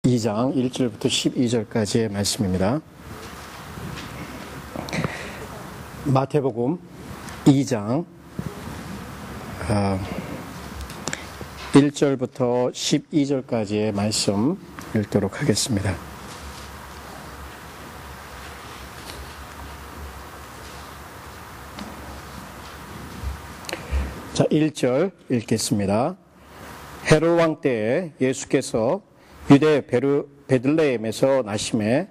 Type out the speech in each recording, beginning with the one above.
2장 1절부터 12절까지의 말씀입니다. 마태복음 2장 1절부터 12절까지의 말씀 읽도록 하겠습니다. 자, 1절 읽겠습니다. 헤롯 왕 때에 예수께서 유대 베들레헴에서 나심에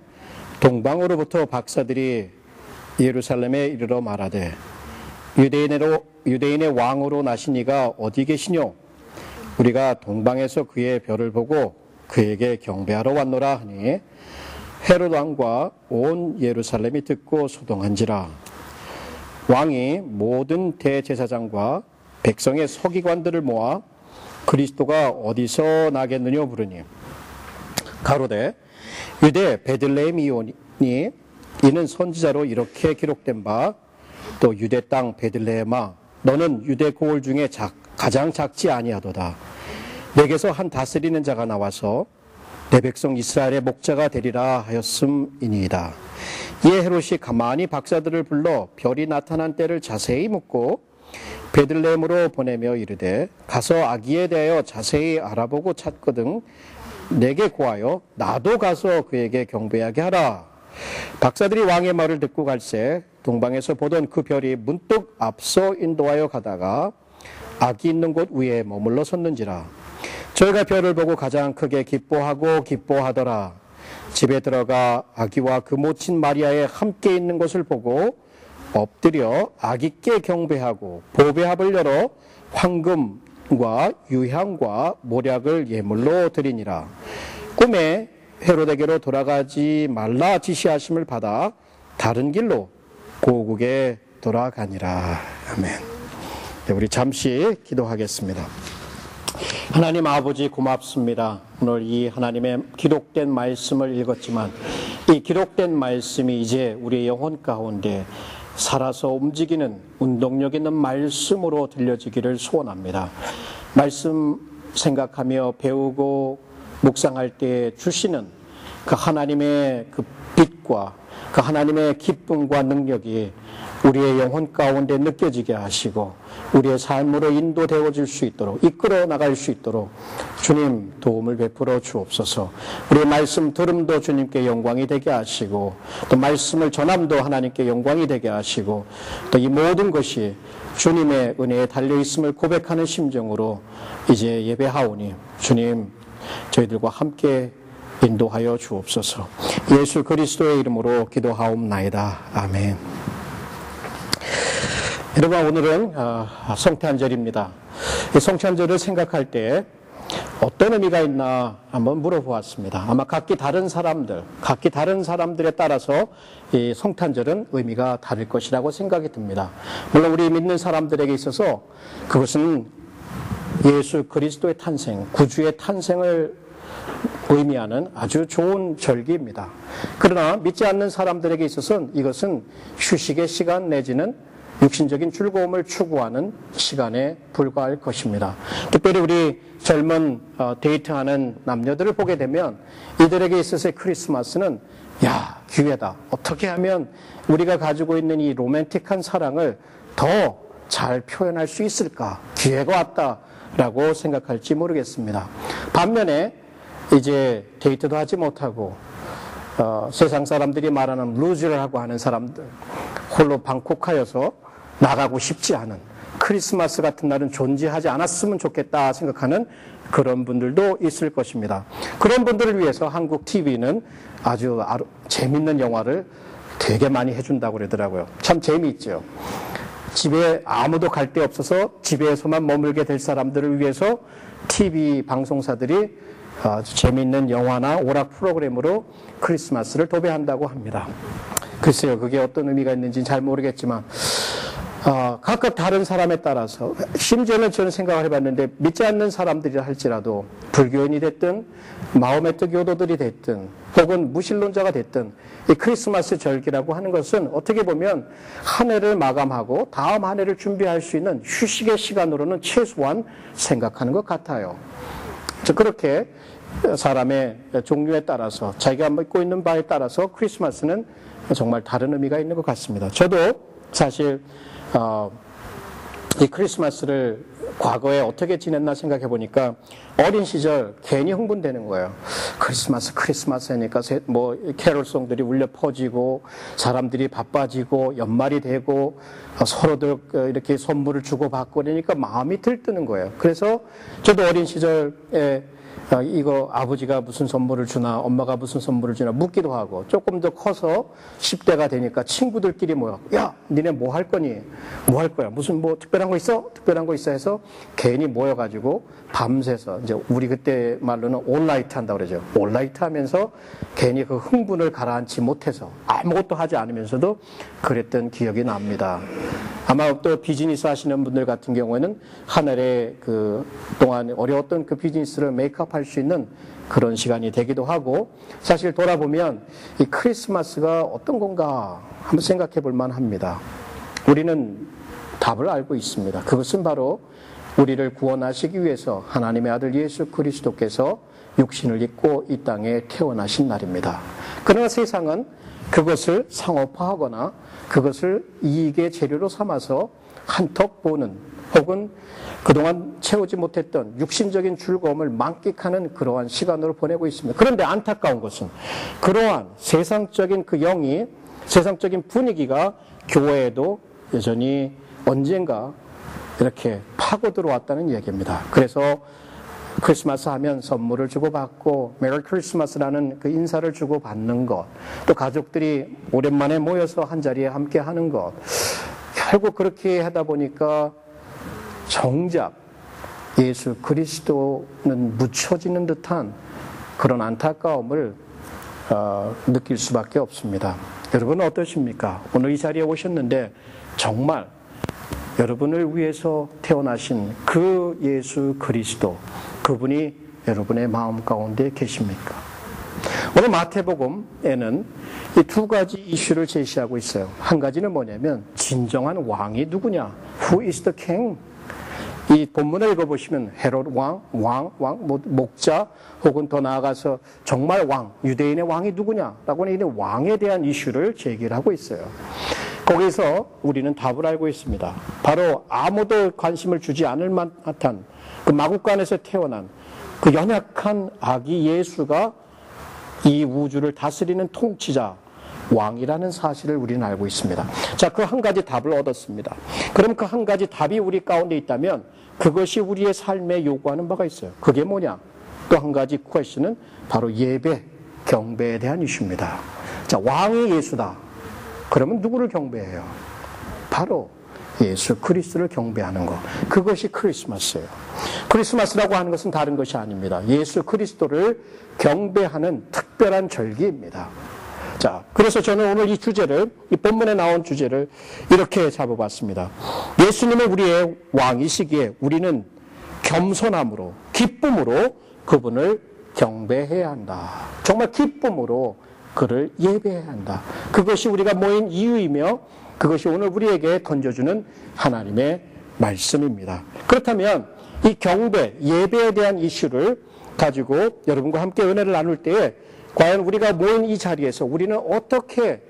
동방으로부터 박사들이 예루살렘에 이르러 말하되 유대인의 왕으로 나신 이가 어디 계시뇨? 우리가 동방에서 그의 별을 보고 그에게 경배하러 왔노라 하니 헤롯 왕과 온 예루살렘이 듣고 소동한지라. 왕이 모든 대제사장과 백성의 서기관들을 모아 그리스도가 어디서 나겠느냐 부르니 가로되 유대 베들레헴이오니 이는 선지자로 이렇게 기록된 바 또 유대 땅 베들레헴아 너는 유대 고을 중에 가장 작지 아니하도다. 내게서 한 다스리는 자가 나와서 내 백성 이스라엘의 목자가 되리라 하였음이니이다. 이에 헤롯이 가만히 박사들을 불러 별이 나타난 때를 자세히 묻고 베들레헴으로 보내며 이르되 가서 아기에 대하여 자세히 알아보고 찾거든 내게 고하여 나도 가서 그에게 경배하게 하라. 박사들이 왕의 말을 듣고 갈새 동방에서 보던 그 별이 문득 앞서 인도하여 가다가 아기 있는 곳 위에 머물러 섰는지라. 저희가 별을 보고 가장 크게 기뻐하고 기뻐하더라. 집에 들어가 아기와 그 모친 마리아에 함께 있는 것을 보고 엎드려 아기께 경배하고 보배합을 열어 황금과 유향과 모략을 예물로 드리니라. 꿈에 헤롯에게로 돌아가지 말라 지시하심을 받아 다른 길로 고국에 돌아가니라. 아멘. 네, 우리 잠시 기도하겠습니다. 하나님 아버지 고맙습니다. 오늘 이 하나님의 기록된 말씀을 읽었지만 이 기록된 말씀이 이제 우리의 영혼 가운데 살아서 움직이는 운동력 있는 말씀으로 들려지기를 소원합니다. 말씀 생각하며 배우고 묵상할 때 주시는 그 하나님의 그 빛과 그 하나님의 기쁨과 능력이 우리의 영혼 가운데 느껴지게 하시고 우리의 삶으로 인도되어질 수 있도록 이끌어 나갈 수 있도록 주님 도움을 베풀어 주옵소서. 우리의 말씀 들음도 주님께 영광이 되게 하시고 또 말씀을 전함도 하나님께 영광이 되게 하시고 또 이 모든 것이 주님의 은혜에 달려있음을 고백하는 심정으로 이제 예배하오니 주님 저희들과 함께 인도하여 주옵소서. 예수 그리스도의 이름으로 기도하옵나이다. 아멘. 여러분 오늘은 성탄절입니다. 성탄절을 생각할 때 어떤 의미가 있나 한번 물어보았습니다. 아마 각기 다른 사람들에 따라서 이 성탄절은 의미가 다를 것이라고 생각이 듭니다. 물론 우리 믿는 사람들에게 있어서 그것은 예수 그리스도의 탄생, 구주의 탄생을 의미하는 아주 좋은 절기입니다. 그러나 믿지 않는 사람들에게 있어서는 이것은 휴식의 시간 내지는 육신적인 즐거움을 추구하는 시간에 불과할 것입니다. 특별히 우리 젊은 데이트하는 남녀들을 보게 되면 이들에게 있어서의 크리스마스는 기회다. 어떻게 하면 우리가 가지고 있는 이 로맨틱한 사랑을 더 잘 표현할 수 있을까? 기회가 왔다라고 생각할지 모르겠습니다. 반면에 이제 데이트도 하지 못하고 세상 사람들이 말하는 루즈라고 하는 사람들, 홀로 방콕하여서 나가고 싶지 않은 크리스마스 같은 날은 존재하지 않았으면 좋겠다 생각하는 그런 분들도 있을 것입니다. 그런 분들을 위해서 한국 TV는 아주 재밌는 영화를 되게 많이 해준다고 그러더라고요. 참 재미있죠. 집에 아무도 갈 데 없어서 집에서만 머물게 될 사람들을 위해서 TV 방송사들이 아주 재미있는 영화나 오락 프로그램으로 크리스마스를 도배한다고 합니다. 글쎄요, 그게 어떤 의미가 있는지는 잘 모르겠지만 각각 다른 사람에 따라서 심지어는 저는 생각을 해봤는데 믿지 않는 사람들이라 할지라도 불교인이 됐든 마호메트 교도들이 됐든 혹은 무신론자가 됐든 이 크리스마스 절기라고 하는 것은 어떻게 보면 한 해를 마감하고 다음 한 해를 준비할 수 있는 휴식의 시간으로는 최소한 생각하는 것 같아요. 그렇게 사람의 종류에 따라서 자기가 믿고 있는 바에 따라서 크리스마스는 정말 다른 의미가 있는 것 같습니다. 저도 사실 이 크리스마스를 과거에 어떻게 지냈나 생각해 보니까 어린 시절 괜히 흥분되는 거예요. 크리스마스 하니까 뭐 캐롤송들이 울려 퍼지고 사람들이 바빠지고 연말이 되고 서로들 이렇게 선물을 주고받고 그러니까 마음이 들뜨는 거예요. 그래서 저도 어린 시절에 이거 아버지가 무슨 선물을 주나 엄마가 무슨 선물을 주나 묻기도 하고 조금 더 커서 10대가 되니까 친구들끼리 모여 야 니네 뭐 할 거니? 뭐 할 거야? 무슨 뭐 특별한 거 있어? 특별한 거 있어 해서 괜히 모여가지고 밤새서 이제 우리 그때 말로는 올라이트 한다고 그러죠. 올라이트 하면서 괜히 그 흥분을 가라앉지 못해서 아무것도 하지 않으면서도 그랬던 기억이 납니다. 아마 또 비즈니스 하시는 분들 같은 경우에는 하늘에 그 동안 어려웠던 그 비즈니스를 메이크업할 수 있는 그런 시간이 되기도 하고 사실 돌아보면 이 크리스마스가 어떤 건가 한번 생각해 볼 만합니다. 우리는 답을 알고 있습니다. 그것은 바로 우리를 구원하시기 위해서 하나님의 아들 예수 그리스도께서 육신을 입고 이 땅에 태어나신 날입니다. 그러나 세상은 그것을 상업화하거나 그것을 이익의 재료로 삼아서 한턱 보는 혹은 그동안 채우지 못했던 육신적인 즐거움을 만끽하는 그러한 시간으로 보내고 있습니다. 그런데 안타까운 것은 그러한 세상적인 그 영이 세상적인 분위기가 교회에도 여전히 언젠가 이렇게 파고 들어왔다는 얘기입니다. 그래서 크리스마스 하면 선물을 주고받고 메리 크리스마스라는 그 인사를 주고받는 것, 또 가족들이 오랜만에 모여서 한자리에 함께 하는 것, 결국 그렇게 하다 보니까 정작 예수 그리스도는 묻혀지는 듯한 그런 안타까움을 느낄 수밖에 없습니다. 여러분은 어떠십니까? 오늘 이 자리에 오셨는데 정말 여러분을 위해서 태어나신 그 예수 그리스도, 그분이 여러분의 마음 가운데 계십니까? 오늘 마태복음에는 이 두 가지 이슈를 제시하고 있어요. 한 가지는 뭐냐면 진정한 왕이 누구냐? Who is the king? 이 본문을 읽어보시면 헤롯 목자 혹은 더 나아가서 정말 왕, 유대인의 왕이 누구냐라고 하는 이 왕에 대한 이슈를 제기를 하고 있어요. 거기서 우리는 답을 알고 있습니다. 바로 아무도 관심을 주지 않을 만한 그 마국간에서 태어난 그 연약한 아기 예수가 이 우주를 다스리는 통치자, 왕이라는 사실을 우리는 알고 있습니다. 자, 그 한 가지 답을 얻었습니다. 그럼 그 한 가지 답이 우리 가운데 있다면 그것이 우리의 삶에 요구하는 바가 있어요. 그게 뭐냐? 또 한 가지 퀘스천은 바로 예배, 경배에 대한 이슈입니다. 자, 왕이 예수다. 그러면 누구를 경배해요? 바로 예수 그리스도를 경배하는 것. 그것이 크리스마스예요. 크리스마스라고 하는 것은 다른 것이 아닙니다. 예수 그리스도를 경배하는 특별한 절기입니다. 자, 그래서 저는 오늘 이 주제를, 이 본문에 나온 주제를 이렇게 잡아봤습니다. 예수님은 우리의 왕이시기에 우리는 겸손함으로, 기쁨으로 그분을 경배해야 한다. 정말 기쁨으로 그를 예배해야 한다. 그것이 우리가 모인 이유이며 그것이 오늘 우리에게 던져주는 하나님의 말씀입니다. 그렇다면 이 경배, 예배에 대한 이슈를 가지고 여러분과 함께 은혜를 나눌 때에 과연 우리가 모인 이 자리에서 우리는 어떻게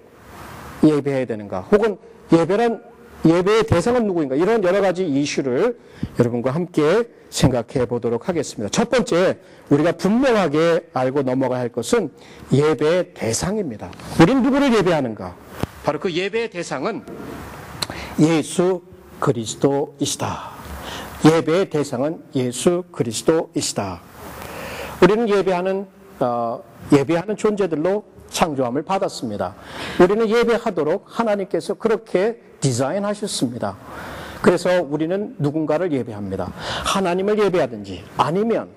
예배해야 되는가? 혹은 예배의 대상은 누구인가? 이런 여러 가지 이슈를 여러분과 함께 생각해 보도록 하겠습니다. 첫 번째, 우리가 분명하게 알고 넘어가야 할 것은 예배의 대상입니다. 우리는 누구를 예배하는가? 바로 그 예배의 대상은 예수 그리스도이시다. 예배의 대상은 예수 그리스도이시다. 우리는 예배하는 존재들로 창조함을 받았습니다. 우리는 예배하도록 하나님께서 그렇게 디자인하셨습니다. 그래서 우리는 누군가를 예배합니다. 하나님을 예배하든지 아니면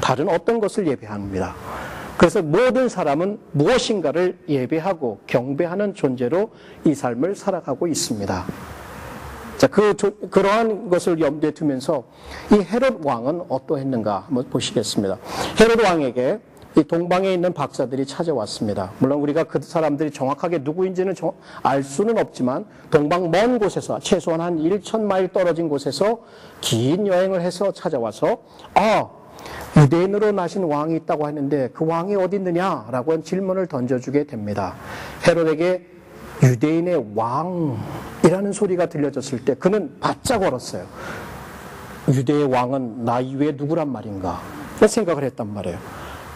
다른 어떤 것을 예배합니다. 그래서 모든 사람은 무엇인가를 예배하고 경배하는 존재로 이 삶을 살아가고 있습니다. 자, 그러한 것을 염두에 두면서 이 헤롯 왕은 어떠했는가 한번 보시겠습니다. 헤롯 왕에게 이 동방에 있는 박사들이 찾아왔습니다. 물론 우리가 그 사람들이 정확하게 누구인지는 알 수는 없지만 동방 먼 곳에서 최소한 한 1,000마일 떨어진 곳에서 긴 여행을 해서 찾아와서 유대인으로 나신 왕이 있다고 하는데 그 왕이 어디 있느냐라고 질문을 던져주게 됩니다. 헤롯에게 유대인의 왕이라는 소리가 들려졌을 때 그는 바짝 얼었어요. 유대의 왕은 나 이외에 누구란 말인가 생각을 했단 말이에요.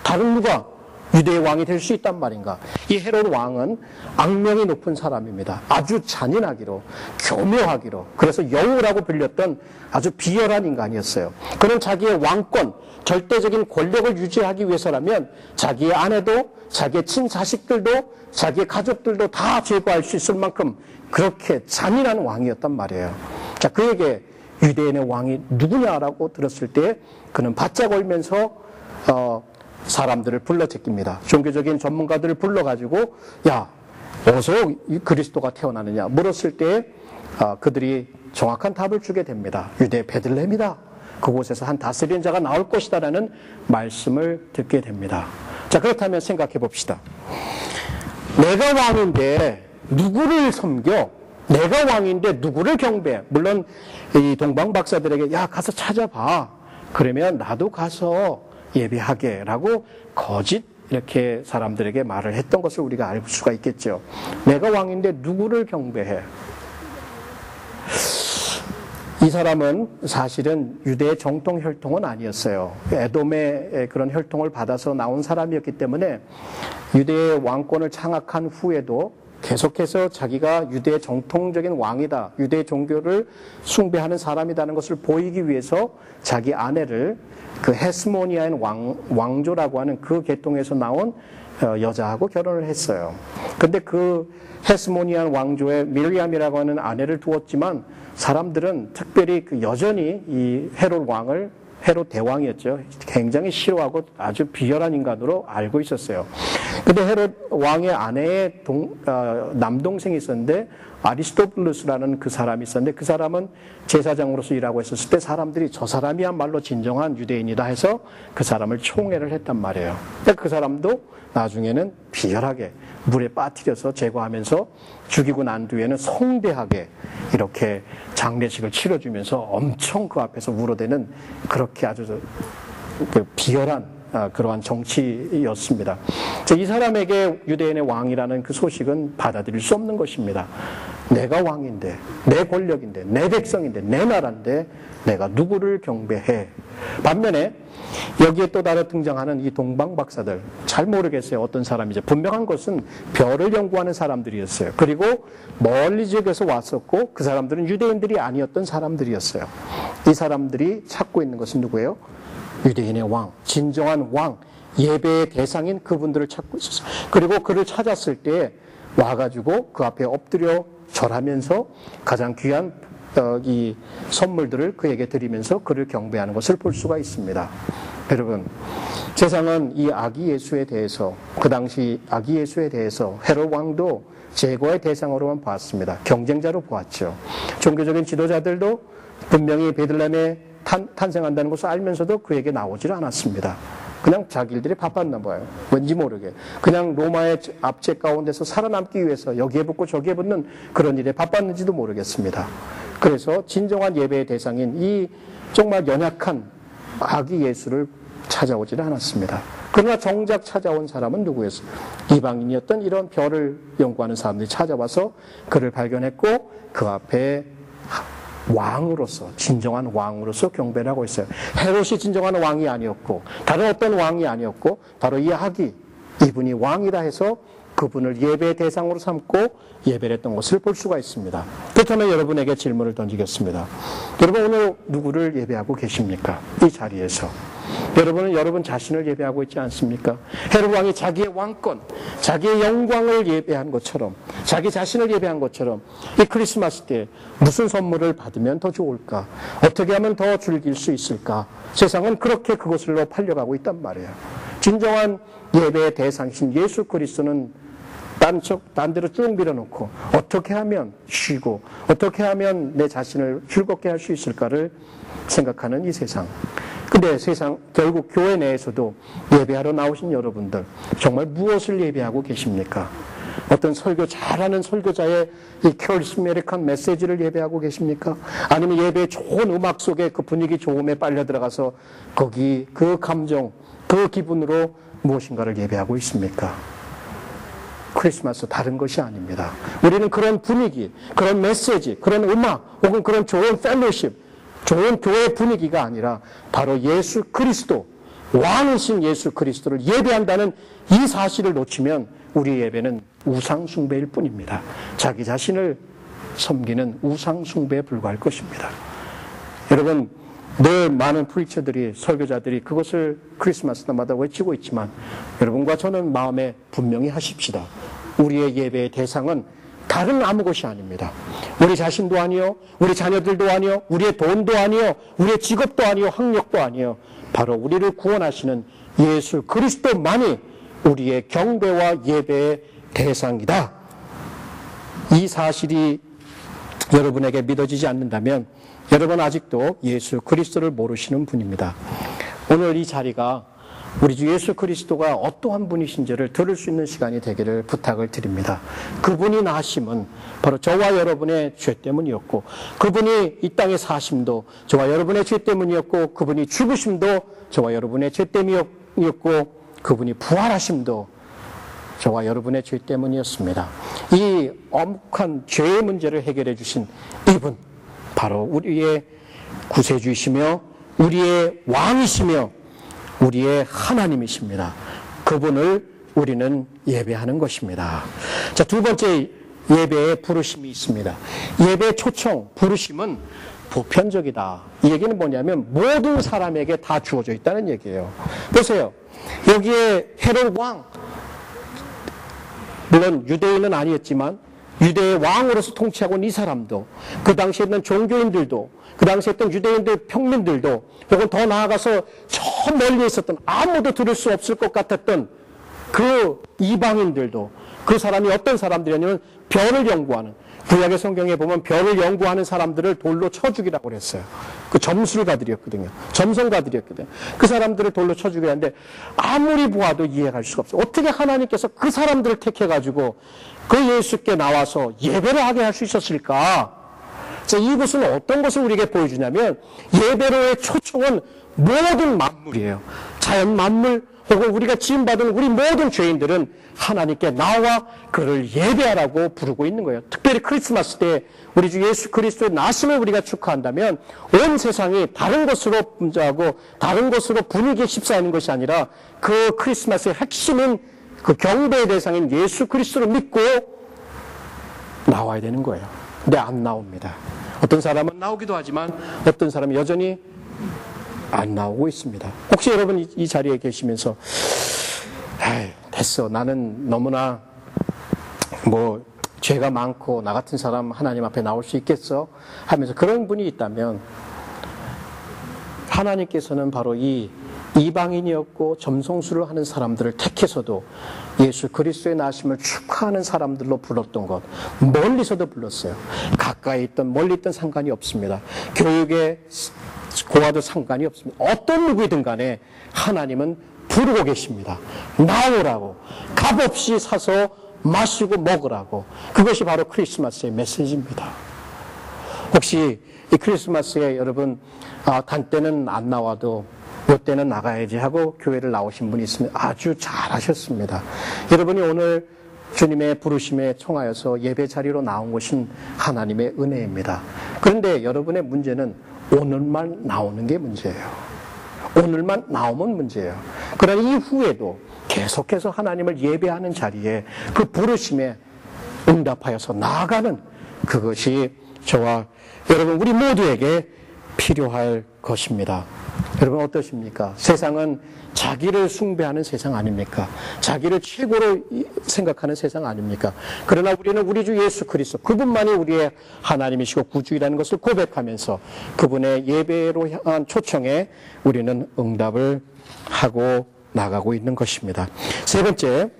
다른 누가 유대의 왕이 될 수 있단 말인가. 이 헤롯 왕은 악명이 높은 사람입니다. 아주 잔인하기로, 교묘하기로, 그래서 여우라고 불렸던 아주 비열한 인간이었어요. 그는 자기의 왕권, 절대적인 권력을 유지하기 위해서라면 자기의 아내도, 자기의 친자식들도, 자기의 가족들도 다 제거할 수 있을 만큼 그렇게 잔인한 왕이었단 말이에요. 자, 그에게 유대인의 왕이 누구냐라고 들었을 때 그는 바짝 얼면서 사람들을 불러 제낍니다. 종교적인 전문가들을 불러가지고 야, 어디서 그리스도가 태어나느냐 물었을 때 그들이 정확한 답을 주게 됩니다. 유대 베들레헴이다. 그곳에서 한 다스리는 자가 나올 것이다라는 말씀을 듣게 됩니다. 자, 그렇다면 생각해 봅시다. 내가 왕인데 누구를 섬겨? 내가 왕인데 누구를 경배해? 물론 이 동방 박사들에게 야, 가서 찾아봐. 그러면 나도 가서 예배하게 라고 거짓 이렇게 사람들에게 말을 했던 것을 우리가 알 수가 있겠죠. 내가 왕인데 누구를 경배해? 이 사람은 사실은 유대의 정통 혈통은 아니었어요. 에돔의 그런 혈통을 받아서 나온 사람이었기 때문에 유대의 왕권을 장악한 후에도 계속해서 자기가 유대의 정통적인 왕이다, 유대 종교를 숭배하는 사람이라는 것을 보이기 위해서 자기 아내를 그 헤스모니아인 왕조라고 하는 그 계통에서 나온 여자하고 결혼을 했어요. 근데 그 헤스모니안 왕조에 미리암이라고 하는 아내를 두었지만 사람들은 특별히 그 여전히 이 헤롯 왕을, 헤롯 대왕이었죠, 굉장히 싫어하고 아주 비열한 인간으로 알고 있었어요. 근데 헤롯 왕의 아내의 남동생이 있었는데 아리스토블루스라는 그 사람이 있었는데 그 사람은 제사장으로서 일하고 있었을 때 사람들이 저 사람이야말로 진정한 유대인이다 해서 그 사람을 총애를 했단 말이에요. 근데 그 사람도 나중에는 비열하게 물에 빠뜨려서 제거하면서 죽이고 난 뒤에는 성대하게 이렇게 장례식을 치러주면서 엄청 그 앞에서 울어대는 그렇게 아주 비열한 그러한 정치였습니다. 이 사람에게 유대인의 왕이라는 그 소식은 받아들일 수 없는 것입니다. 내가 왕인데, 내 권력인데, 내 백성인데, 내 나라인데 내가 누구를 경배해? 반면에 여기에 또 다른 등장하는 이 동방 박사들, 잘 모르겠어요. 어떤 사람이죠. 분명한 것은 별을 연구하는 사람들이었어요. 그리고 멀리 지역에서 왔었고 그 사람들은 유대인들이 아니었던 사람들이었어요. 이 사람들이 찾고 있는 것은 누구예요? 유대인의 왕, 진정한 왕, 예배의 대상인 그분들을 찾고 있었어요. 그리고 그를 찾았을 때 와가지고 그 앞에 엎드려 절하면서 가장 귀한 이 선물들을 그에게 드리면서 그를 경배하는 것을 볼 수가 있습니다. 여러분, 세상은 이 아기 예수에 대해서, 그 당시 아기 예수에 대해서 헤롯 왕도 제거의 대상으로만 보았습니다. 경쟁자로 보았죠. 종교적인 지도자들도 분명히 베들레헴에 탄생한다는 것을 알면서도 그에게 나오질 않았습니다. 그냥 자기들이 바빴나 봐요. 왠지 모르게. 그냥 로마의 압제 가운데서 살아남기 위해서 여기에 붙고 저기에 붙는 그런 일에 바빴는지도 모르겠습니다. 그래서 진정한 예배의 대상인 이 정말 연약한 아기 예수를 찾아오질 않았습니다. 그러나 정작 찾아온 사람은 누구였어요? 이방인이었던 이런 별을 연구하는 사람들이 찾아와서 그를 발견했고 그 앞에 왕으로서, 진정한 왕으로서 경배를 하고 있어요. 헤롯이 진정한 왕이 아니었고 다른 어떤 왕이 아니었고 바로 이 아기, 이분이 왕이라 해서 그분을 예배의 대상으로 삼고 예배를 했던 것을 볼 수가 있습니다. 그렇다면 여러분에게 질문을 던지겠습니다. 여러분, 오늘 누구를 예배하고 계십니까? 이 자리에서. 여러분은 여러분 자신을 예배하고 있지 않습니까? 헤롯 왕이 자기의 왕권, 자기의 영광을 예배한 것처럼, 자기 자신을 예배한 것처럼 이 크리스마스 때 무슨 선물을 받으면 더 좋을까? 어떻게 하면 더 즐길 수 있을까? 세상은 그렇게 그것으로 팔려가고 있단 말이에요. 진정한 예배의 대상이신 예수 그리스도는 딴 데로 쭉 밀어놓고 어떻게 하면 쉬고 어떻게 하면 내 자신을 즐겁게 할 수 있을까를 생각하는 이 세상. 근데 세상, 결국 교회 내에서도 예배하러 나오신 여러분들 정말 무엇을 예배하고 계십니까? 어떤 설교 잘하는 설교자의 이 카리스마틱한 메시지를 예배하고 계십니까? 아니면 예배의 좋은 음악 속에 그 분위기 좋음에 빨려 들어가서 거기 그 감정, 그 기분으로 무엇인가를 예배하고 있습니까? 크리스마스 다른 것이 아닙니다. 우리는 그런 분위기, 그런 메시지, 그런 음악, 혹은 그런 좋은 펠로십, 좋은 교회 분위기가 아니라 바로 예수 그리스도, 왕이신 예수 그리스도를 예배한다는 이 사실을 놓치면 우리 예배는 우상 숭배일 뿐입니다. 자기 자신을 섬기는 우상 숭배에 불과할 것입니다. 여러분, 늘 많은 프리처들이, 설교자들이 그것을 크리스마스 때마다 외치고 있지만 여러분과 저는 마음에 분명히 하십시다. 우리의 예배의 대상은 다른 아무 것이 아닙니다. 우리 자신도 아니요, 우리 자녀들도 아니요, 우리의 돈도 아니요, 우리의 직업도 아니요, 학력도 아니요. 바로 우리를 구원하시는 예수 그리스도만이 우리의 경배와 예배의 대상이다. 이 사실이 여러분에게 믿어지지 않는다면 여러분 아직도 예수 그리스도를 모르시는 분입니다. 오늘 이 자리가 우리 주 예수 그리스도가 어떠한 분이신지를 들을 수 있는 시간이 되기를 부탁을 드립니다. 그분이 나심은 바로 저와 여러분의 죄 때문이었고, 그분이 이 땅에 사심도 저와 여러분의 죄 때문이었고, 그분이 죽으심도 저와 여러분의 죄 때문이었고, 그분이 부활하심도 저와 여러분의 죄 때문이었습니다. 이 엄혹한 죄의 문제를 해결해 주신 이분, 바로 우리의 구세주이시며 우리의 왕이시며 우리의 하나님이십니다. 그분을 우리는 예배하는 것입니다. 자, 두 번째 예배의 부르심이 있습니다. 예배의 초청, 부르심은 보편적이다. 이 얘기는 뭐냐면 모든 사람에게 다 주어져 있다는 얘기예요. 보세요. 여기에 헤롯 왕, 물론 유대인은 아니었지만 유대의 왕으로서 통치하고 있는 이 사람도, 그 당시에 있는 종교인들도, 그 당시에 있던 유대인들 평민들도, 혹은 더 나아가서 저 멀리 있었던 아무도 들을 수 없을 것 같았던 그 이방인들도, 그 사람이 어떤 사람들이냐면 별을 연구하는, 구약의 성경에 보면 별을 연구하는 사람들을 돌로 쳐 죽이라고 그랬어요. 그 점술가들이었거든요. 점성가들이었거든요. 그 사람들을 돌로 쳐 죽여야 하는데 아무리 보아도 이해할 수가 없어요. 어떻게 하나님께서 그 사람들을 택해가지고 그 예수께 나와서 예배를 하게 할 수 있었을까? 자, 이것은 어떤 것을 우리에게 보여주냐면 예배로의 초청은 모든 만물이에요. 자연 만물, 혹은 우리가 지음받은 우리 모든 죄인들은 하나님께 나와 그를 예배하라고 부르고 있는 거예요. 특별히 크리스마스 때 우리 주 예수 그리스도의 나심을 우리가 축하한다면 온 세상이 다른 것으로 분주하고 다른 것으로 분위기에 휩싸이는 것이 아니라 그 크리스마스의 핵심인 그 경배의 대상인 예수 그리스도를 믿고 나와야 되는 거예요. 근데 안 나옵니다. 어떤 사람은 나오기도 하지만 어떤 사람은 여전히 안 나오고 있습니다. 혹시 여러분 이 자리에 계시면서 됐어, 나는 너무나 죄가 많고 나 같은 사람 하나님 앞에 나올 수 있겠어? 하면서 그런 분이 있다면 하나님께서는 바로 이 이방인이었고 점성술을 하는 사람들을 택해서도 예수 그리스도의 나심을 축하하는 사람들로 불렀던 것, 멀리서도 불렀어요. 가까이 있든 멀리 있든 상관이 없습니다. 교육에 고와도 상관이 없습니다. 어떤 누구이든 간에 하나님은 부르고 계십니다. 나오라고, 값없이 사서 마시고 먹으라고. 그것이 바로 크리스마스의 메시지입니다. 혹시 이 크리스마스에 여러분 단 때는 안 나와도 요 때는 나가야지 하고 교회를 나오신 분이 있으면 아주 잘하셨습니다. 여러분이 오늘 주님의 부르심에 청하여서 예배 자리로 나온 것은 하나님의 은혜입니다. 그런데 여러분의 문제는 오늘만 나오는 게 문제예요. 오늘만 나오면 문제예요. 그러나 이후에도 계속해서 하나님을 예배하는 자리에 그 부르심에 응답하여서 나아가는 그것이 저와 여러분 우리 모두에게 필요할 것입니다. 여러분 어떠십니까? 세상은 자기를 숭배하는 세상 아닙니까? 자기를 최고로 생각하는 세상 아닙니까? 그러나 우리는 우리 주 예수 그리스도, 그분만이 우리의 하나님이시고 구주이라는 것을 고백하면서 그분의 예배로 향한 초청에 우리는 응답을 하고 나가고 있는 것입니다. 세 번째,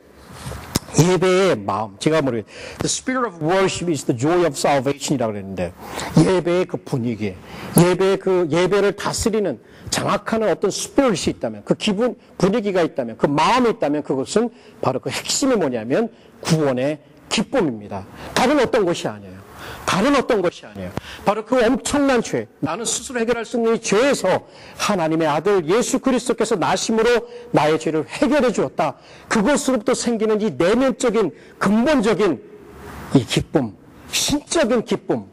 예배의 마음, 제가 The spirit of worship is the joy of salvation이라고 그랬는데, 예배의 그 분위기, 예배를 다스리는 장악하는 어떤 스피릿이 있다면, 그 기분, 분위기가 있다면, 그 마음이 있다면, 그것은 바로 그 핵심이 뭐냐면 구원의 기쁨입니다. 다른 어떤 것이 아니에요. 바로 그 엄청난 죄, 나는 스스로 해결할 수 없는 이 죄에서 하나님의 아들 예수 그리스도께서 나심으로 나의 죄를 해결해 주었다. 그것으로부터 생기는 이 내면적인 근본적인 이 기쁨, 신적인 기쁨.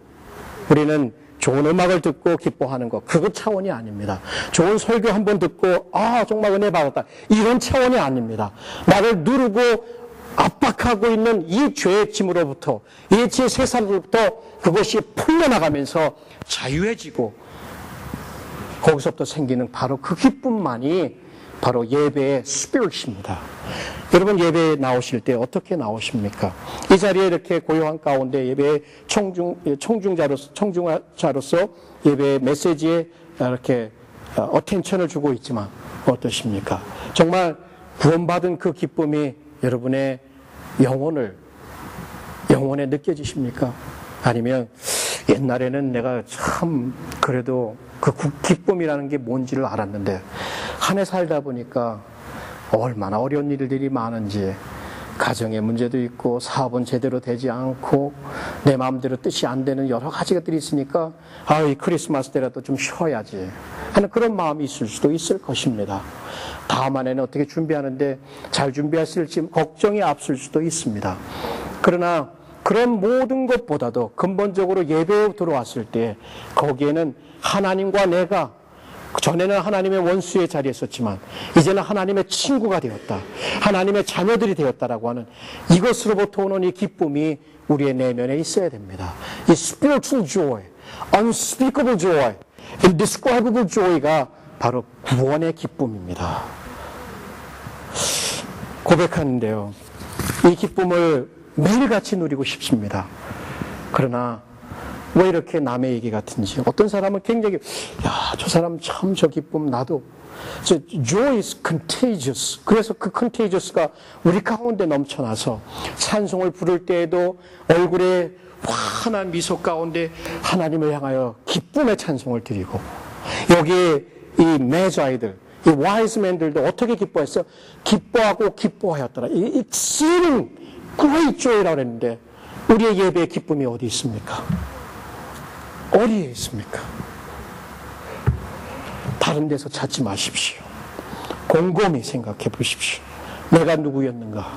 우리는 좋은 음악을 듣고 기뻐하는 것, 그거 차원이 아닙니다. 좋은 설교 한번 듣고 정말 은혜 받았다, 이런 차원이 아닙니다. 나를 누르고 압박하고 있는 이 죄의 짐으로부터, 이 죄의 세상으로부터 그것이 풀려나가면서 자유해지고, 거기서부터 생기는 바로 그 기쁨만이 바로 예배의 스피릿입니다. 여러분, 예배에 나오실 때 어떻게 나오십니까? 이 자리에 이렇게 고요한 가운데 예배의 청중자로서 예배의 메시지에 이렇게 어텐션을 주고 있지만 어떠십니까? 정말 구원받은 그 기쁨이 여러분의 영혼에 느껴지십니까? 아니면 옛날에는 내가 참 그래도 그 기쁨이라는 게 뭔지를 알았는데 한 해 살다 보니까 얼마나 어려운 일들이 많은지, 가정의 문제도 있고 사업은 제대로 되지 않고 내 마음대로 뜻이 안 되는 여러 가지 것들이 있으니까 이 크리스마스 때라도 좀 쉬어야지 하는 그런 마음이 있을 수도 있을 것입니다. 다음 한 해는 어떻게 준비하는데 잘 준비했을지 걱정이 앞설 수도 있습니다. 그러나 그런 모든 것보다도 근본적으로 예배에 들어왔을 때 거기에는 하나님과 내가, 전에는 하나님의 원수의 자리에 있었지만 이제는 하나님의 친구가 되었다, 하나님의 자녀들이 되었다라고 하는 이것으로부터 오는 이 기쁨이 우리의 내면에 있어야 됩니다. 이 spiritual joy, unspeakable joy, indescribable joy가 바로 구원의 기쁨입니다. 고백하는데요, 이 기쁨을 매일같이 누리고 싶습니다. 그러나 왜 이렇게 남의 얘기 같은지, 어떤 사람은 굉장히 저 사람 참 저 기쁨 나도, joy is contagious. 그래서 그 contagious가 우리 가운데 넘쳐나서 찬송을 부를 때에도 얼굴에 환한 미소 가운데 하나님을 향하여 기쁨의 찬송을 드리고, 여기에 이 매자이들, 이 와이즈맨들도 어떻게 기뻐했어요? 기뻐하고 기뻐하였더라. exceeding great joy라고 했는데 우리의 예배의 기쁨이 어디 있습니까? 어디에 있습니까? 다른 데서 찾지 마십시오. 곰곰이 생각해 보십시오. 내가 누구였는가?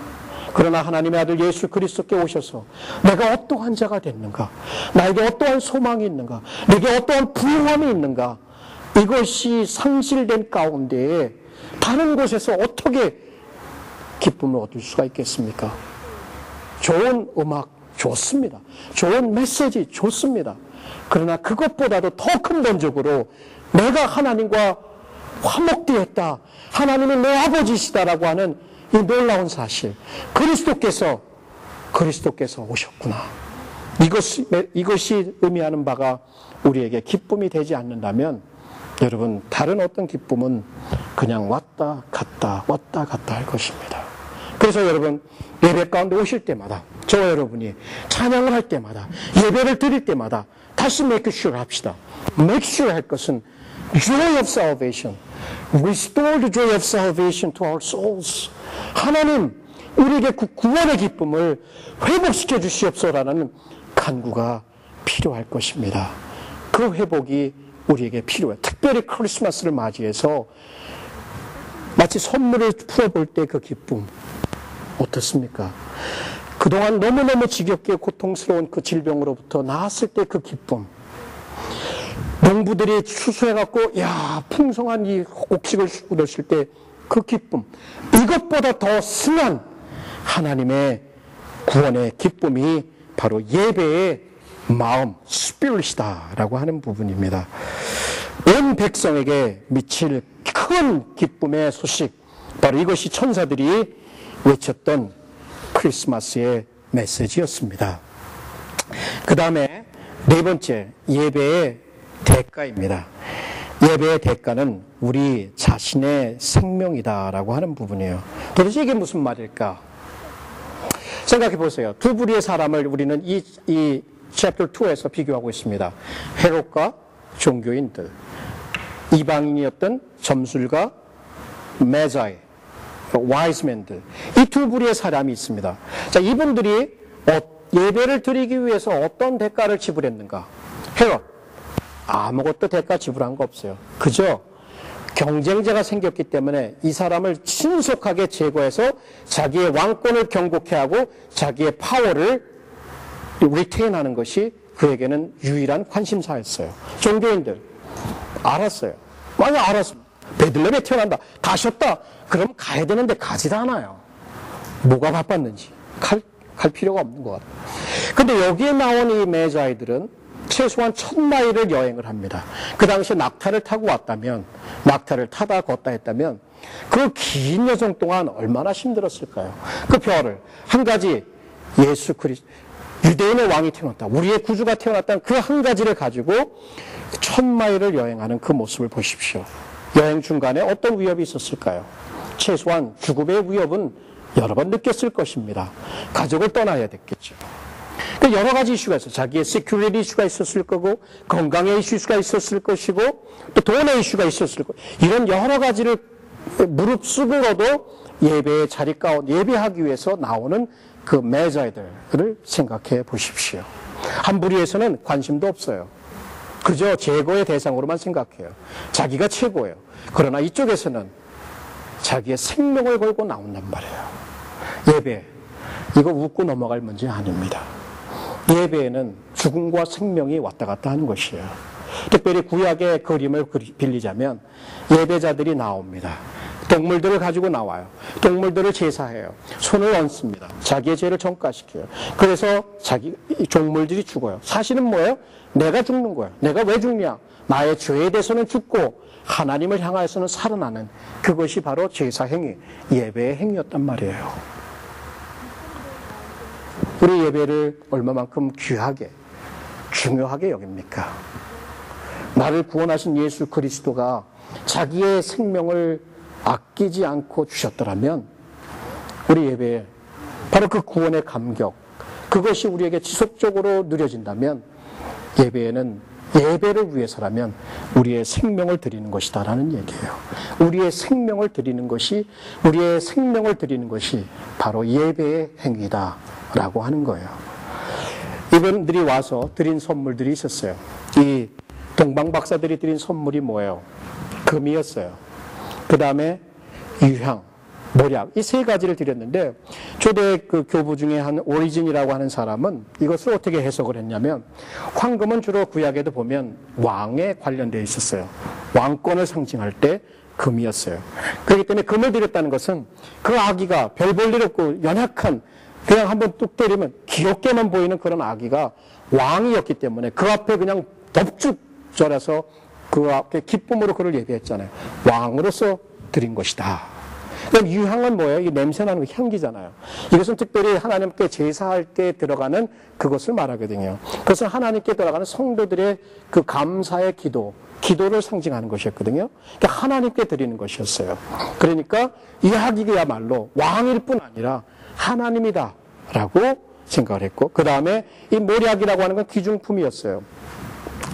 그러나 하나님의 아들 예수 그리스도께 오셔서 내가 어떠한 자가 됐는가? 나에게 어떠한 소망이 있는가? 내게 어떠한 부유함이 있는가? 이것이 상실된 가운데에 다른 곳에서 어떻게 기쁨을 얻을 수가 있겠습니까? 좋은 음악 좋습니다. 좋은 메시지 좋습니다. 그러나 그것보다도 더 근본적으로 내가 하나님과 화목되었다, 하나님이 내 아버지시다라고 하는 이 놀라운 사실, 그리스도께서 오셨구나, 이것이 의미하는 바가 우리에게 기쁨이 되지 않는다면 여러분, 다른 어떤 기쁨은 그냥 왔다 갔다 할 것입니다. 그래서 여러분, 예배 가운데 오실 때마다, 저와 여러분이 찬양을 할 때마다, 예배를 드릴 때마다 다시 make sure 합시다. make sure 할 것은 joy of salvation, restore the joy of salvation to our souls. 하나님, 우리에게 구원의 기쁨을 회복시켜 주시옵소서라는 간구가 필요할 것입니다. 그 회복이 우리에게 필요해요. 특별히 크리스마스를 맞이해서 마치 선물을 풀어볼 때 그 기쁨 어떻습니까? 그동안 너무너무 지겹게 고통스러운 그 질병으로부터 나았을 때 그 기쁨, 농부들이 추수해갖고 풍성한 이 곡식을 얻었을 때 그 기쁨, 이것보다 더 승한 하나님의 구원의 기쁨이 바로 예배의 마음, 스피릿이다라고 하는 부분입니다. 온 백성에게 미칠 큰 기쁨의 소식, 바로 이것이 천사들이 외쳤던 크리스마스의 메시지였습니다. 그 다음에 네 번째, 예배의 대가입니다. 예배의 대가는 우리 자신의 생명이다라고 하는 부분이에요. 도대체 이게 무슨 말일까? 생각해 보세요. 두 부류의 사람을 우리는 이 챕터 2에서 비교하고 있습니다. 헤롯과 종교인들, 이방인이었던 점술가, 메자이, 와이즈맨들, 이 두 부류의 사람이 있습니다. 자, 이분들이 예배를 드리기 위해서 어떤 대가를 지불했는가? 헤롯, 아무것도 대가 지불한 거 없어요. 그저 경쟁자가 생겼기 때문에 이 사람을 신속하게 제거해서 자기의 왕권을 경고케 하고 자기의 파워를 리테인하는 것이 그에게는 유일한 관심사였어요. 종교인들 알았어요. 많이 알았습니다. 베들레헴에 태어난다. 가셨다. 그럼 가야 되는데 가지도 않아요. 뭐가 바빴는지 갈 필요가 없는 것 같아요. 근데 여기에 나온 이 메자이들은 최소한 1000마일을 여행을 합니다. 그 당시에 낙타를 타고 왔다면, 낙타를 타다 걷다 했다면 그 긴 여정 동안 얼마나 힘들었을까요? 그 별을 한 가지, 예수 그리스도, 유대인의 왕이 태어났다, 우리의 구주가 태어났다는 그 한 가지를 가지고 1000마일을 여행하는 그 모습을 보십시오. 여행 중간에 어떤 위협이 있었을까요? 최소한 죽음의 위협은 여러 번 느꼈을 것입니다. 가족을 떠나야 됐겠죠. 여러 가지 이슈가 있어요. 자기의 시큐리티 이슈가 있었을 거고, 건강의 이슈가 있었을 것이고, 또 돈의 이슈가 있었을 거고, 이런 여러 가지를 무릅쓰고라도 예배의 자리 가운데 예배하기 위해서 나오는 그 메자이들을 생각해 보십시오. 한 부류에서는 관심도 없어요. 그저 제거의 대상으로만 생각해요. 자기가 최고예요. 그러나 이쪽에서는 자기의 생명을 걸고 나온단 말이에요. 예배, 이거 웃고 넘어갈 문제 아닙니다. 예배에는 죽음과 생명이 왔다 갔다 하는 것이에요. 특별히 구약의 그림을 빌리자면 예배자들이 나옵니다. 동물들을 가지고 나와요. 동물들을 제사해요. 손을 얹습니다. 자기의 죄를 전가시켜요. 그래서 종물들이 죽어요. 사실은 뭐예요? 내가 죽는 거예요. 내가 왜 죽냐? 나의 죄에 대해서는 죽고 하나님을 향하여서는 살아나는, 그것이 바로 제사 행위, 예배의 행위였단 말이에요. 우리 예배를 얼마만큼 귀하게, 중요하게 여깁니까? 나를 구원하신 예수 그리스도가 자기의 생명을 아끼지 않고 주셨더라면 우리 예배에 바로 그 구원의 감격, 그것이 우리에게 지속적으로 누려진다면 예배에는, 예배를 위해서라면 우리의 생명을 드리는 것이다라는 얘기예요. 우리의 생명을 드리는 것이 바로 예배의 행위다라고 하는 거예요. 이분들이 와서 드린 선물들이 있었어요. 이 동방 박사들이 드린 선물이 뭐예요? 금이었어요. 그 다음에 유향, 모략, 이 세 가지를 드렸는데, 초대 그 교부 중에 한 오리진이라고 하는 사람은 이것을 어떻게 해석을 했냐면, 황금은 주로 구약에도 보면 왕에 관련되어 있었어요. 왕권을 상징할 때 금이었어요. 그렇기 때문에 금을 드렸다는 것은 그 아기가 별 볼 일 없고 연약한, 그냥 한번 뚝 때리면 귀엽게만 보이는 그런 아기가 왕이었기 때문에 그 앞에 그냥 덥죽 절해서 그 앞에 기쁨으로 그를 예배했잖아요. 왕으로서 드린 것이다. 그럼 유향은 뭐예요? 이 냄새나는 거 향기잖아요. 이것은 특별히 하나님께 제사할 때 들어가는 그것을 말하거든요. 그것은 하나님께 들어가는 성도들의 그 감사의 기도를 상징하는 것이었거든요. 그러니까 하나님께 드리는 것이었어요. 그러니까 이 아기야말로 왕일 뿐 아니라 하나님이다라고 생각을 했고, 그 다음에 이 모략이라고 하는 건 귀중품이었어요.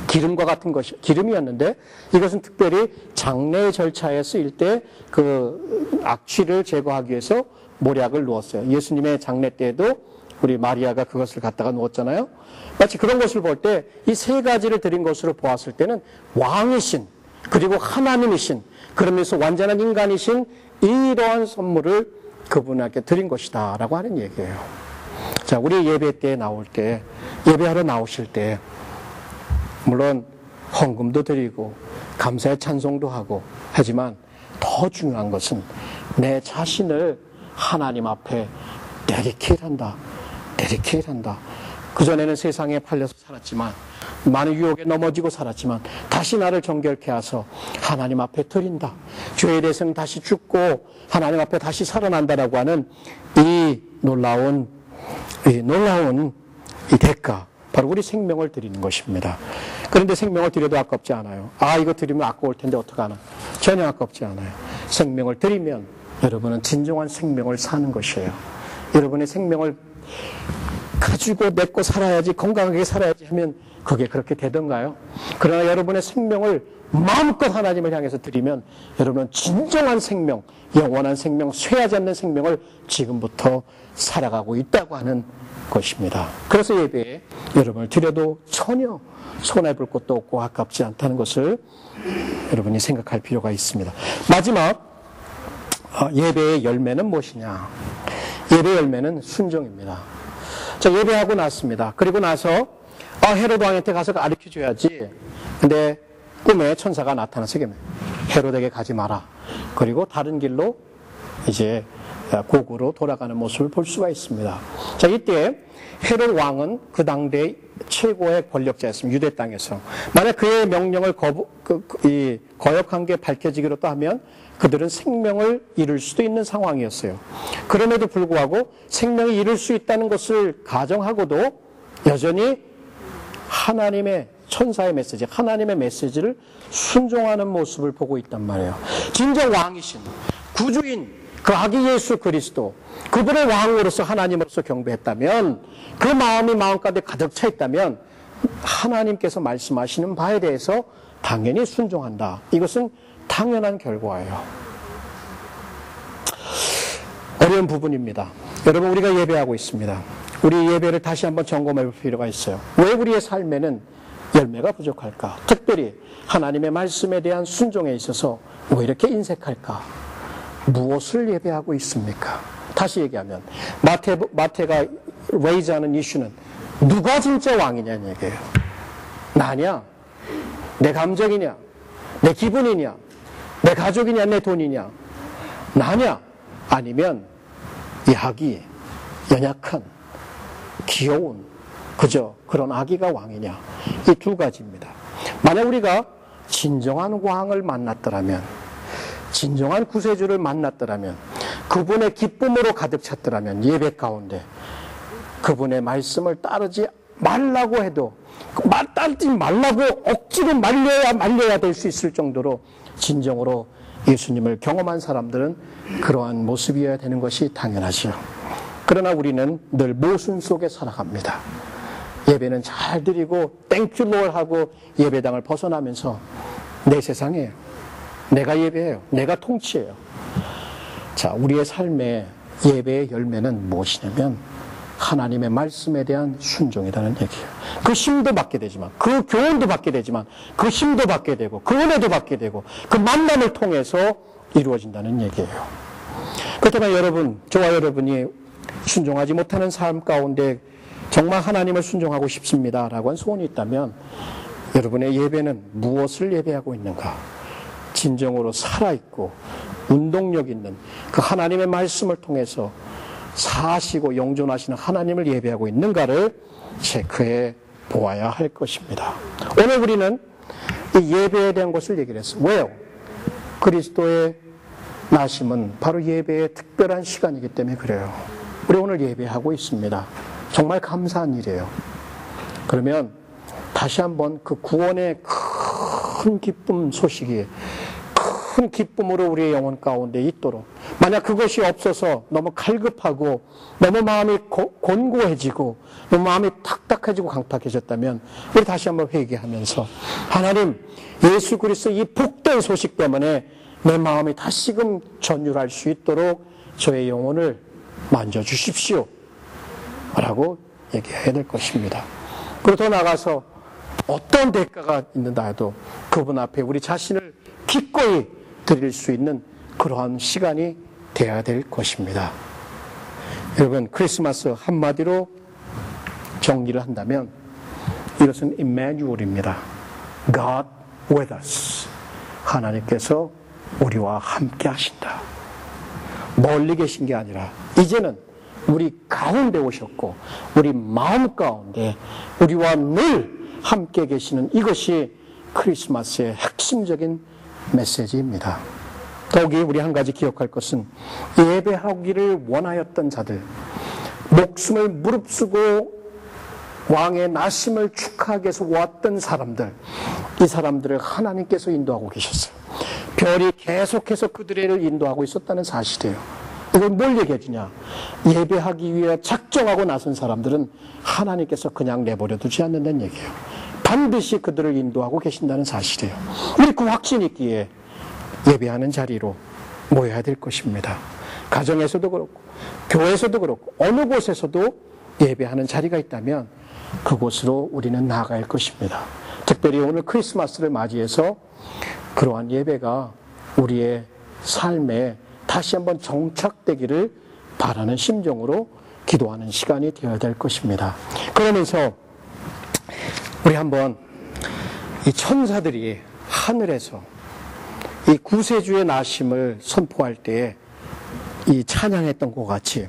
기름과 같은 것이, 기름이었는데 이것은 특별히 장례 절차에 쓰일 때 그 악취를 제거하기 위해서 모략을 누었어요. 예수님의 장례 때에도 우리 마리아가 그것을 갖다가 누었잖아요. 마치 그런 것을 볼 때 이 세 가지를 드린 것으로 보았을 때는 왕이신, 그리고 하나님이신, 그러면서 완전한 인간이신 이러한 선물을 그분에게 드린 것이다 라고 하는 얘기예요. 자, 우리 예배 때 나올 때, 예배하러 나오실 때 물론 헌금도 드리고 감사의 찬송도 하고 하지만 더 중요한 것은 내 자신을 하나님 앞에 데디케이트한다. 그전에는 세상에 팔려서 살았지만, 많은 유혹에 넘어지고 살았지만 다시 나를 정결케 하셔서 하나님 앞에 드린다. 죄에 대해서는 다시 죽고 하나님 앞에 다시 살아난다라고 하는 이 놀라운 이 대가, 바로 우리 생명을 드리는 것입니다. 그런데 생명을 드려도 아깝지 않아요. 이거 드리면 아까울 텐데 어떡하나. 전혀 아깝지 않아요. 생명을 드리면 여러분은 진정한 생명을 사는 것이에요. 여러분의 생명을 가지고 맺고 살아야지, 건강하게 살아야지 하면 그게 그렇게 되던가요? 그러나 여러분의 생명을 마음껏 하나님을 향해서 드리면 여러분은 진정한 생명, 영원한 생명, 쇠하지 않는 생명을 지금부터 살아가고 있다고 하는 것입니다. 그래서 예배에 여러분을 드려도 전혀 손해볼 것도 없고 아깝지 않다는 것을 여러분이 생각할 필요가 있습니다. 마지막, 예배의 열매는 무엇이냐? 예배의 열매는 순종입니다. 자, 예배하고 났습니다. 그리고 나서 헤로드 왕한테 가서 가르쳐줘야지. 근데 꿈에 천사가 나타나서 헤로드에게 가지 마라. 그리고 다른 길로 이제 고국으로 돌아가는 모습을 볼 수가 있습니다. 자, 이때 헤롯 왕은 그 당대 최고의 권력자였습니다. 유대 땅에서. 만약 그의 명령을 거역한 게 밝혀지기로 또 하면 그들은 생명을 잃을 수도 있는 상황이었어요. 그럼에도 불구하고 생명이 잃을 수 있다는 것을 가정하고도 여전히 하나님의 천사의 메시지, 하나님의 메시지를 순종하는 모습을 보고 있단 말이에요. 진정 왕이신 구주인 그 아기 예수 그리스도, 그분의 왕으로서 하나님으로서 경배했다면, 그 마음이 마음가운데 가득 차 있다면 하나님께서 말씀하시는 바에 대해서 당연히 순종한다. 이것은 당연한 결과예요. 어려운 부분입니다. 여러분, 우리가 예배하고 있습니다. 우리 예배를 다시 한번 점검해 볼 필요가 있어요. 왜 우리의 삶에는 열매가 부족할까? 특별히 하나님의 말씀에 대한 순종에 있어서 왜 이렇게 인색할까? 무엇을 예배하고 있습니까? 다시 얘기하면 마태가 레이즈하는 이슈는 누가 진짜 왕이냐는 얘기예요. 나냐? 내 감정이냐? 내 기분이냐? 내 가족이냐? 내 돈이냐? 나냐? 아니면 야기, 연약한, 귀여운 그저 그런 아기가 왕이냐? 이 두 가지입니다. 만약 우리가 진정한 왕을 만났더라면, 진정한 구세주를 만났더라면, 그분의 기쁨으로 가득 찼더라면, 예배 가운데 그분의 말씀을 따르지 말라고 해도, 따르지 말라고 억지로 말려야 될 수 있을 정도로 진정으로 예수님을 경험한 사람들은 그러한 모습이어야 되는 것이 당연하지요. 그러나 우리는 늘 모순 속에 살아갑니다. 예배는 잘 드리고 땡큐 롤 하고 예배당을 벗어나면서 내 세상이에요. 내가 예배해요. 내가 통치해요. 자, 우리의 삶의 예배의 열매는 무엇이냐면 하나님의 말씀에 대한 순종이라는 얘기예요. 그 힘도 받게 되지만, 그 교훈도 받게 되지만, 그 힘도 받게 되고, 그 은혜도 받게 되고, 그 만남을 통해서 이루어진다는 얘기예요. 그렇다면 여러분, 저와 여러분이 순종하지 못하는 삶 가운데 정말 하나님을 순종하고 싶습니다라고 한 소원이 있다면 여러분의 예배는 무엇을 예배하고 있는가? 진정으로 살아있고 운동력 있는 그 하나님의 말씀을 통해서 사시고 영존하시는 하나님을 예배하고 있는가를 체크해 보아야 할 것입니다. 오늘 우리는 이 예배에 대한 것을 얘기를 했어요. 왜요? 그리스도의 나심은 바로 예배의 특별한 시간이기 때문에 그래요. 우리 오늘 예배하고 있습니다. 정말 감사한 일이에요. 그러면 다시 한번 그 구원의 큰 기쁨 소식이 큰 기쁨으로 우리의 영혼 가운데 있도록, 만약 그것이 없어서 너무 갈급하고 너무 마음이 곤고해지고 너무 마음이 탁탁해지고 강팍해졌다면 우리 다시 한번 회개하면서 하나님, 예수 그리스도 이 복된 소식 때문에 내 마음이 다시금 전율할 수 있도록 저의 영혼을 만져주십시오 라고 얘기해야 될 것입니다. 그리고 더 나아가서 어떤 대가가 있는다 해도 그분 앞에 우리 자신을 기꺼이 드릴 수 있는 그러한 시간이 되어야 될 것입니다. 여러분, 크리스마스 한마디로 정리를 한다면 이것은 임마누엘입니다. God with us. 하나님께서 우리와 함께 하신다. 멀리 계신 게 아니라 이제는 우리 가운데 오셨고 우리 마음 가운데 우리와 늘 함께 계시는 이것이 크리스마스의 핵심적인 메시지입니다. 더욱이 우리 한 가지 기억할 것은 예배하기를 원하였던 자들, 목숨을 무릅쓰고 왕의 나심을 축하하기 위해서 왔던 사람들, 이 사람들을 하나님께서 인도하고 계셨어요. 별이 계속해서 그들을 인도하고 있었다는 사실이에요. 이건 뭘 얘기해 주냐? 예배하기 위해 작정하고 나선 사람들은 하나님께서 그냥 내버려 두지 않는다는 얘기예요. 반드시 그들을 인도하고 계신다는 사실이에요. 우리 그 확신이 있기에 예배하는 자리로 모여야 될 것입니다. 가정에서도 그렇고 교회에서도 그렇고 어느 곳에서도 예배하는 자리가 있다면 그곳으로 우리는 나아갈 것입니다. 특별히 오늘 크리스마스를 맞이해서 그러한 예배가 우리의 삶에 다시 한번 정착되기를 바라는 심정으로 기도하는 시간이 되어야 될 것입니다. 그러면서 우리 한번 이 천사들이 하늘에서 이 구세주의 나심을 선포할 때에 이 찬양했던 것 같이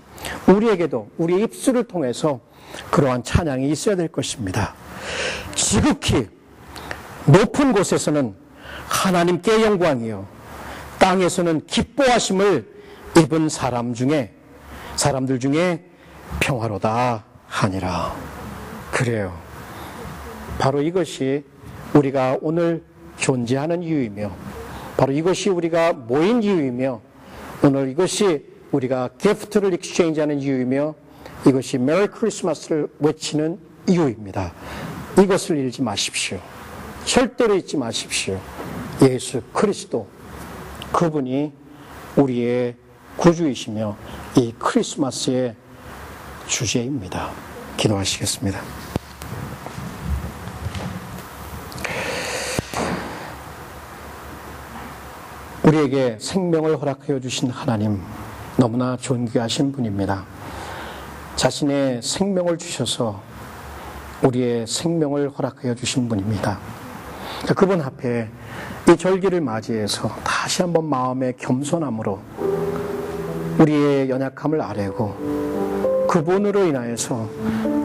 우리에게도 우리의 입술을 통해서 그러한 찬양이 있어야 될 것입니다. 지극히 높은 곳에서는 하나님께 영광이요 땅에서는 기뻐하심을 입은 사람들 중에 평화로다 하니라. 그래요. 바로 이것이 우리가 오늘 존재하는 이유이며 바로 이것이 우리가 모인 이유이며 오늘 이것이 우리가 기프트를 익스체인지하는 이유이며 이것이 메리 크리스마스를 외치는 이유입니다. 이것을 잃지 마십시오. 절대로 잊지 마십시오. 예수 그리스도 그분이 우리의 구주이시며 이 크리스마스의 주제입니다. 기도하시겠습니다. 우리에게 생명을 허락하여 주신 하나님 너무나 존귀하신 분입니다. 자신의 생명을 주셔서 우리의 생명을 허락하여 주신 분입니다. 그분 앞에 이 절기를 맞이해서 다시 한번 마음의 겸손함으로 우리의 연약함을 아뢰고 그분으로 인하여서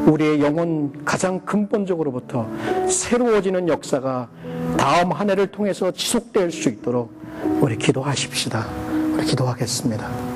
우리의 영혼 가장 근본적으로부터 새로워지는 역사가 다음 한 해를 통해서 지속될 수 있도록 우리 기도하십시다. 우리 기도하겠습니다.